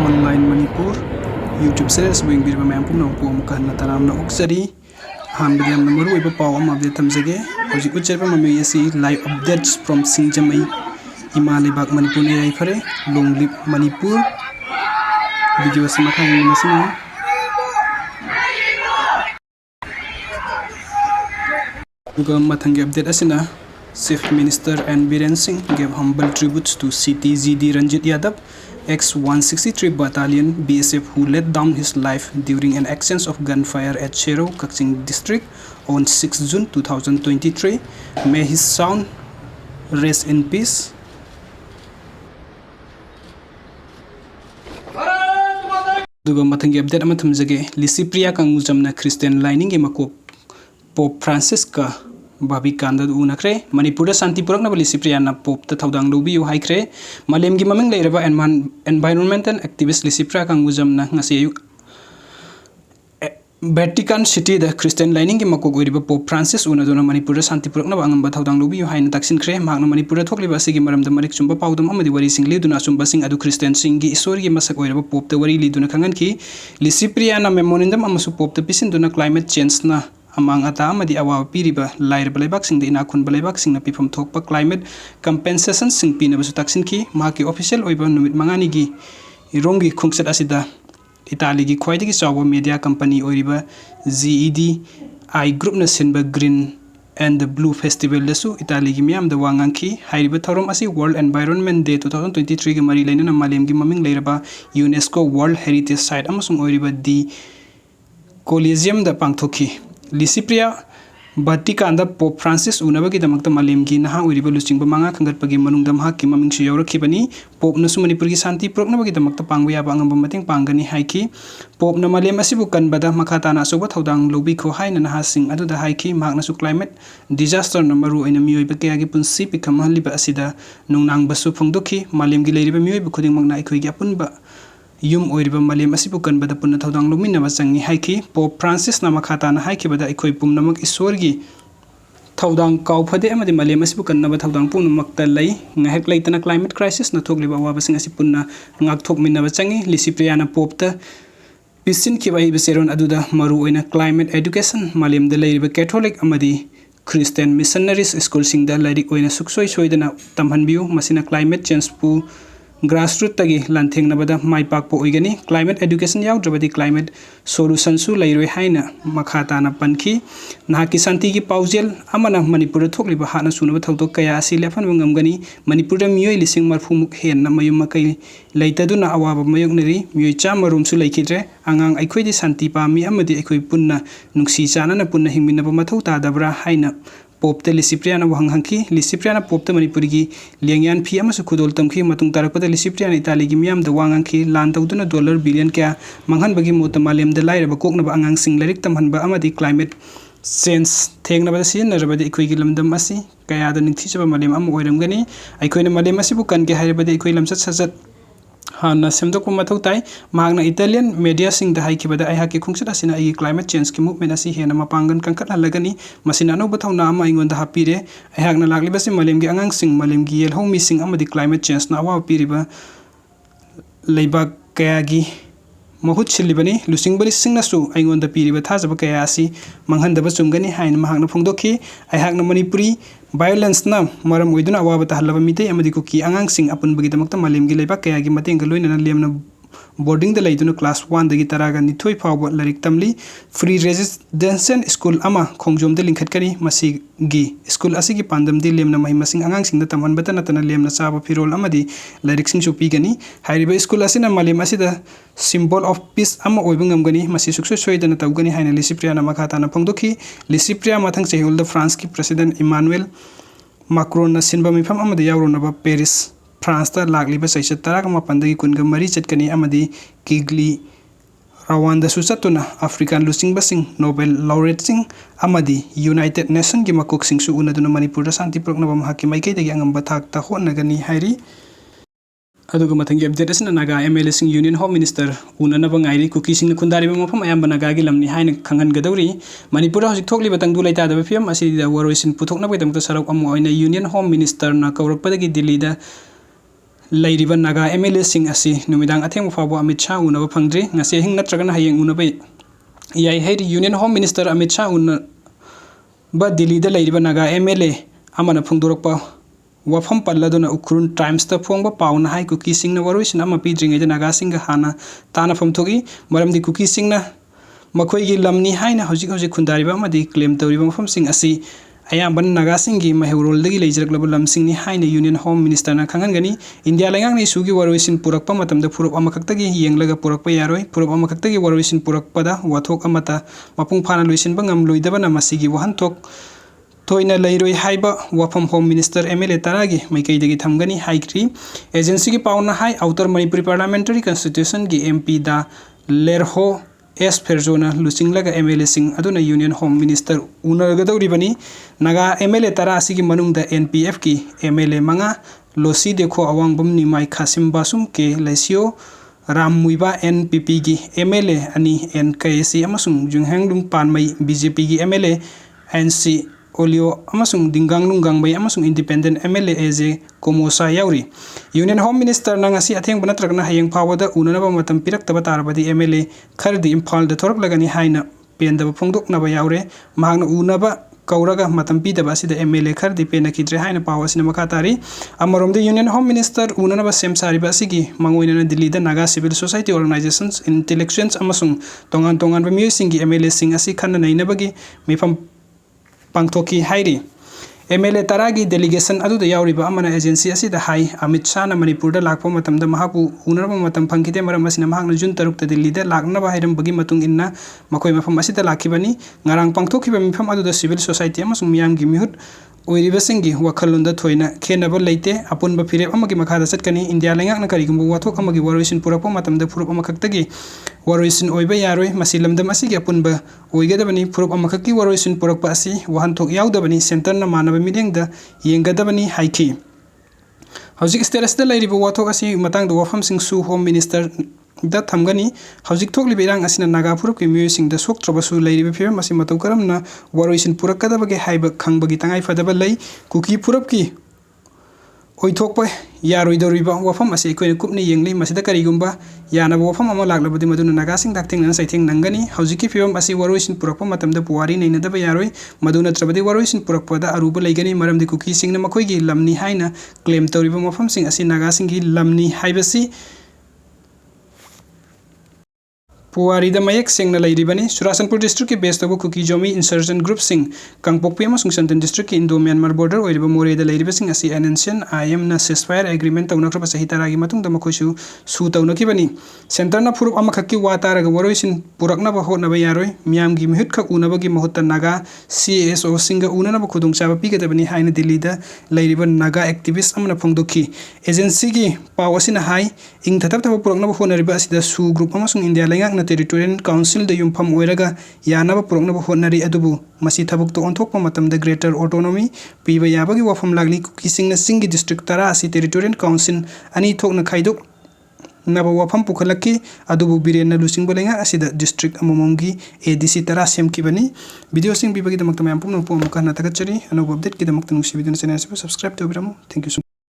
online Manipur YouTube series wing bir mayam pum nang pum kan na taram na oksari han bidiam na maru iba paw am update tamjage hoji ku cherpa mami yasi live updates from Singjamai Imali bak Manipur ne ai phare long lip Manipur video sama kan ni masina duga mathangi update asina Chief Minister and Biren Singh gave humble tributes to CTGD Ranjit Yadav, ex-163 Battalion BSF, who laid down his life during an exchange of gunfire at Shero, Kukisingna district on 6 June 2023. May his soul rest in peace. Duga mathangi update ama thamjage Lisipriya kangujamna Christian lining emako Pope Francis ka Babi Kanda Unakre, Manipura Santi Purana Lisipriana Pope, the Taudang Lubi, Haikre, Malem Gimaming Lereva and environmental activist Lisipra Kanguzam Nasi Vatican City, the Christian lining in Makoguriba Pope Francis, Unadona Manipura Santi Purana, but Taudang Lubi, Haina Taxin Cre, Magna Manipura Tokliba Sigimaram, the Marik Sumba Powdam, the Wari Sing Liduna Sumbasing Adu Christian Singi, Sori Masakoira Pope, the Wari Liduna Kanganki, Lisipriana Memorandum Amasu Pope, the Pisin Duna climate change na. Among Atamadi Awa Piriba, Lyre Balaibaxing, the Inakun Balaibaxing, the Pipum Tokpa climate compensation sing Pina Taxinki, Maki official oiba numit Manganigi, Irongi Kungset Asida, Italigi Quaitiki Sawa Media Company oiba, ZED, I Group Nasinba Green and the Blue Festival Lesu, Italigi Miam, the Wanganki, Hairibatorum Asi World Environment Day 2023 Gamari Lane and Malim Gimaming Leraba, UNESCO World Heritage Site Amasung oiba the Coliseum the Pangtoki. Lisipriya Batikanda Pope Francis Unabagi Damakta Malemgi Naha Uriba Luching Bamanga Kangarpagi Manungdam Haki Maming Shiyora Kibani, Pope Nusumani Santi Proknabagi Damakta Pangwea Bangamating Pangani Haiki, Pope Namalem Asibukan Bada Makatana Sobat Hodang Lobiko Haina Hasing Adu the Haiki, Magnasu climate, disaster Maru in a Mui Bakagi Punsi Pikama Liba Asida, Nunang Basu Pungduki, Malem Gilari Mui Bukuding Magnaiki Yapunba. Yum oiriba malem asibukan bada punna thodang lumina basangi haiki Pope Francis na makata na haiki bada ikoi pumnamak isorgi thodang kau phade amadi malem asibukan na thodang punumak talai ngahek laitana climate crisis na thogliba awabasing asipunna ngak thokminna basangi Lisipriana Pope ta pisin kibai beseron aduda maru oina climate education malem de leiriba Catholic amadi Christian missionaries school singda lairik oina suksoi soidana tamhanbiu masina climate change pu grassroots tagi lantheng nabada mai pak po oigani climate education yaw drabadi climate solution su lairoi haina makhata na panki na ki santi gi paujel amana manipur thokliba hana sunaba thawdok kaya asi lefan ngamgani manipur miyoi lising marfu muk hen na mayum makai leitaduna awaba mayok neri miyoi chamarum su laikidre angang aikhoi di santi pami amadi aikhoi punna nungsi chana na punna hingminna ba mathau ta dabra haina Pope the Lisipriana Wanghanki, Lisipriana Pope the Manipurigi, Liangan Piam Sukudol Tamki, Matung Tarako the Lisipriana Italigi the Wanganki, Lantauduna $1 billion, Mangan Bagi Motamalem, the Lyre Bakokna Angang Sing Lyric Tamhanba Amadi climate sense, Tagnabasi, Narabadi Equilam Damasi, Kaya the Nitishaba Malem Amoidamgani, I could Malemasibukan Gahabadi Equilam Sat Hana Semdo Kumatautai, Magna Italian media sing the Haiki bada Ihaki Kungsasina a climate change movement as he and Mapangan Kankat Lagani, Masinano Batona Ingon the Hapire, I hagna Laglibasi Malemgi Angang sing Malemgi El Home missing Amadi climate change now Piriba Leba Kayagi Mahut Chilibani, losing Bali Singnasu, I on the Piriba Tazabakayasi, Manghanda Basungani, Hain Mahagna Pungdoki, I hagna Manipuri. Violence na maram widuna awabata halaba mite amadi kuki angang sing apun bagitamakta malemgi leba kaya gi mating galoina na lemna boarding the laiduna class 1 dagi taraga nithoi phawa larik tamli free residential school ama khongjom de lingkhat kani masi gi school asigi pandam di lemna mai masing angang sing da tamhan bata natana lemna saba firol amadi larik sing chupi gani hairiba school asina malem asida symbol of peace ama oibungam gani masi sukso soidana tawgani haina Lisipriana makhata na phongdoki Lisipria mathang chehul the France ki president Emmanuel Macron na sinba mifam amadi yawronaba Paris France ta lagliba saisa taragama pandagi kunga mari chatkani amadi Kigli Rwanda susatuna African losing basing Nobel laureate sing amadi United Nations gi makok sing su unaduna Manipur santi proknabam hakimai kai dagi angamba thak ta honnagani hairi aduga mathangi update asna naga MLA sing Union Home Minister unana bangairi kukisingna khundariba mafam ayamba nagagi lamni haina khangan gadawri Manipur hojik thokli batang du laita da fiam asi da waroisin puthokna bai damta sarak amu oina Union Home Minister na kaurakpadagi Delhi da ꯂꯩꯔꯤꯕ Naga MLA ꯁꯤꯡ ꯑꯁꯤ ꯅꯨꯃꯤꯗꯥꯡ ꯑꯊꯦꯡꯕ ꯐꯥꯎꯕ ꯑꯃꯤꯠ ꯁꯥ ꯎꯅꯕ ꯐꯪꯗ꯭ꯔꯤ ꯉꯁꯤ ꯑꯍꯤꯡ ꯅꯠꯇ꯭ꯔꯒꯅ ꯍꯌꯦꯡ ꯎꯅꯕ ꯌꯥꯏ ꯍꯥꯏꯔꯤ ꯌꯨꯅꯤꯌꯟ ꯍꯣꯝ ꯃꯤꯅꯤꯁꯇꯔ ꯑꯃꯤꯠ ꯁꯥ ꯎꯅꯕ ꯗꯤꯜꯂꯤꯗ ꯂꯩꯔꯤꯕ ꯅꯥꯒꯥ MLA ꯑꯃꯅ ꯐꯣꯡꯗꯣꯔꯛꯄ ꯋꯥꯐꯝ ꯄꯜꯂꯗꯨꯅ ꯎꯈ꯭ꯔꯨꯜ ꯇꯥꯏꯝꯁꯇ ꯐꯣꯡꯕ ꯄꯥꯎꯅ ꯍꯥꯏ ꯀꯨꯀꯤꯁꯤꯡꯅ ꯋꯥꯔꯣꯏꯁꯤꯟ ꯑꯃ ꯄꯤꯗ꯭ꯔꯤꯉꯩꯗ ꯅꯥꯒꯥꯁꯤꯡꯒ ꯍꯥꯟꯅ ꯇꯥꯟꯅꯐꯝ ꯊꯣꯛꯏ ꯃꯔꯝꯗꯤ ꯀꯨꯀꯤꯁꯤꯡꯅ ꯃꯈꯣꯏꯒꯤ ꯂꯝꯅꯤ ꯍꯥꯏꯅ ꯍꯧꯖꯤꯛ ꯈꯨꯟꯗꯥꯔꯤꯕ ꯑꯃꯗꯤ ꯀ꯭ꯂꯦꯝ ꯇꯧꯔꯤꯕ ꯃꯐꯝꯁꯤꯡ ꯑꯁꯤ ꯑꯌꯥꯝꯕꯅ ꯅꯥꯒꯥꯁꯤꯡꯒꯤ ꯃꯩꯍꯧꯔꯣꯜꯗꯒꯤ ꯂꯩꯖꯔꯛꯂꯕ ꯂꯝꯁꯤꯡꯅꯤ ꯍꯥꯏꯅ ꯌꯨꯅꯤꯌꯟ ꯍꯣꯝ ꯃꯤꯅꯤꯁꯇꯔꯅ ꯈꯪꯍꯟꯒꯅꯤ ꯏꯟꯗꯤꯌꯥ ꯂꯩꯉꯥꯛꯅ ꯏꯁꯨꯒꯤ ꯋꯥꯔꯣꯏꯁꯤꯟ ꯄꯨꯔꯛꯄ ꯃꯇꯝꯗ ꯐꯨꯔꯨꯞ ꯑꯃꯈꯛꯇꯒꯤ ꯌꯦꯡꯂꯒ ꯄꯨꯔꯛꯄ ꯌꯥꯔꯣꯏ ꯐꯨꯔꯨꯞ ꯑꯃꯈꯛꯇꯒꯤ ꯋꯥꯔꯣꯏꯁꯤꯟ ꯄꯨꯔꯛꯄꯗ ꯋꯥꯊꯣꯛ ꯑꯃꯠꯇ ꯃꯄꯨꯡ ꯐꯥꯅ ꯂꯣꯏꯁꯤꯟꯕ ꯉꯝꯂꯣꯏꯗꯕꯅ ꯃꯁꯤꯒꯤ ꯋꯥꯍꯟꯊꯣꯛ ꯊꯣꯏꯅ ꯂꯩꯔꯣꯏ ꯍꯥꯏꯕ ꯋꯥꯐꯝ ꯍꯣꯝ ꯃꯤꯅꯤꯁꯇꯔ MLA ꯇꯔꯥꯒꯤ ꯃꯥꯏꯀꯩꯗꯒꯤ ꯊꯝꯒꯅꯤ ꯍꯥꯏꯈ꯭ꯔꯤ ꯑꯦꯖꯦꯟꯁꯤꯒꯤ ꯄꯥꯎꯅ ꯍꯥꯏ ꯑꯥꯎꯇꯔ ꯃꯅꯤꯄꯨꯔꯤ ꯄꯥꯔꯂꯤꯌꯥꯃꯦꯟꯇꯔꯤ ꯀꯟꯁꯇꯤꯇ꯭ꯌꯨꯁꯟꯒꯤ MP ꯗ ꯂꯦꯔꯍꯣ S. ꯐꯦꯔꯖꯣꯅ ꯂꯨꯆꯤꯡꯂꯒ MLA ꯁꯤꯡ ꯑꯗꯨꯅ ꯌꯨꯅꯤꯌꯟ ꯍꯣꯝ ꯃꯤꯅꯤꯁꯇꯔ उनगदौरिबनी नागा MLA तरा असिगी मनुंगदा NPF की MLA मंगा लोसी देखो अवांगबम निमाई खासिम बासुम के लेसियो रामुइबा NPP की MLA अनि NKC अमसुंग जुंगहेंगलुंग पानमई BJP की MLA NC ओलियो अमसुंग दिंगांगलुंग गांगबई अमसुंग इंडिपेंडेंट MLA AJ कोमोसा याउरी यूनियन होम मिनिस्टर नंगासी अथेंग बनत्रगना हयेंग फावदा उननबा मतम पिरक्तबा तारबदी MLA खरदी इम्फाल द थोरकलगनी हाइना पेंदबा फोंदोकनबा याउरे मांगना उनबा कौरगा मतम पीदबा सिदा MLA खरदी पेनखिद्रे हाइना पावसिना मखा तारी अमरोमदे यूनियन होम मिनिस्टर उननबा सेम सारिबा सिगी मंगोइना दिल्ली दा Naga civil society organisations intellectuals अमसुंग तोंगान तोंगान मियोइ सिंगी MLA सिंग असि खन्ना नैनबगी मिफम पांगथोकी हाइरी MLA तरा की डेलीगेशन अदुदा याउरिबा अमना एजेंसी असिदा हाई अमित शाह ना मणिपुर दा लाखपो मतमदा महापु उनरबा मतम फंगिते मरम असिना महांगना जुन तरुक दिल्ली दा लाखनबा हाइरमबगी मतुंग इन्ना मखोय मफम असिदा लाखिबनी ngarang pangthokhiba mifam aduda civil society amasung miyamgi mihut oiribasingi wakhalunda thoina khenaba leite apunba firep amagi makhada chatkani india lengakna karigumba wathok amagi waroisin purakpa matamda furup amakhaktagi waroisin oiba yaroi masilamdam asigi apunba oigadabani furup amakhakki waroisin purakpa asi wahanthok yaudabani center na manaba midengda yengadabani haiki hauzik status da lairiba wathok asi matangda wafam sing su home minister दा थमगनी हौजिक थोकलिबा इरांग असिना नागा फुरुप की म्यूजिक द सोक्ट्रबसु लैरिबा film असिन मतौ करमना वारोइसिन पुरकदबगे हाइब खंगबगी तंगाई फदबा लै कुकी फुरुप की ओइथोकप यारोइदोरिबा वफम असि कोइन कुपनि येंगलै मसिदा करिगुंबा यानाबा वफम अमा लागलबदि मदुना नागासिंग दाक्थेंगना सैथेंग नंगनी हौजिकी फिल्म असि वारोइसिन पुरकप मतमदा पुवारी नैनदबा यारोइ मदुना त्रबदि वारोइसिन पुरकपदा अरुबा लैगनी मरमदि कुकीसिंगना मखोइगी लमनी हाइना क्लेम तौरिबा मफमसिंग असि नागासिंगी लमनी हाइबसि पुवारी द मयक सिंगना लैरिबनी सुरासनपुर डिस्ट्रिक्ट की बेस तबो कुकी जोमी इंसर्जेंट ग्रुप सिंग कांगपोकपी अमसुंग संतन डिस्ट्रिक्ट की इंडो म्यांमार बॉर्डर ओइरिबा मोरे द लैरिबा सिंग असि एनेंशियन आयमना सिजफायर एग्रीमेंट तौनख्रबा सही तरागी मतुंग द मखोइसु सु तौनखिबनी सेंटर ना फुरुप अमखक्की वा तारगा वरोइसिन पुरकनबा होनबा यारोइ मियामगी मिहुत खक उनबगी महुत्ता नागा CSO सिंग उननबा खुदुंगचाबा पिगदबनी हाइना दिल्ली द लैरिबा नागा एक्टिविस्ट अमना फोंगदोखी एजेंसी की पावसिना हाई इंग थथब पुरकनबा होनरिबा असिदा सु ग्रुप अमसुंग इंडिया लैंगाकना टेरिटोरियल काउंसिल द युमफम ओइरगा यानाबा पुरकनबा होनरी अदुबु मसी थबुक तो ओंथोकपा मतमदा ग्रेटर ऑटोनॉमी पीबा याबगी वफम लागली कुकीसिंगना सिंगी डिस्ट्रिक्ट तरा असि टेरिटोरियल काउंसिल अनि थोकना खाइदोक नबा वफम पुखलक्की अदुबु बिरेन लुसिंगबा लेंगा असिदा डिस्ट्रिक्ट अममोंगी ADC तरा सेमखिबनी वीडियो सिंग बिबगी दमक तमयाम पुम नपो मकना तगचरी अनोब अपडेट की दमक तनुसी वीडियो चैनल से सब्सक्राइब तोबिरमु थैंक यू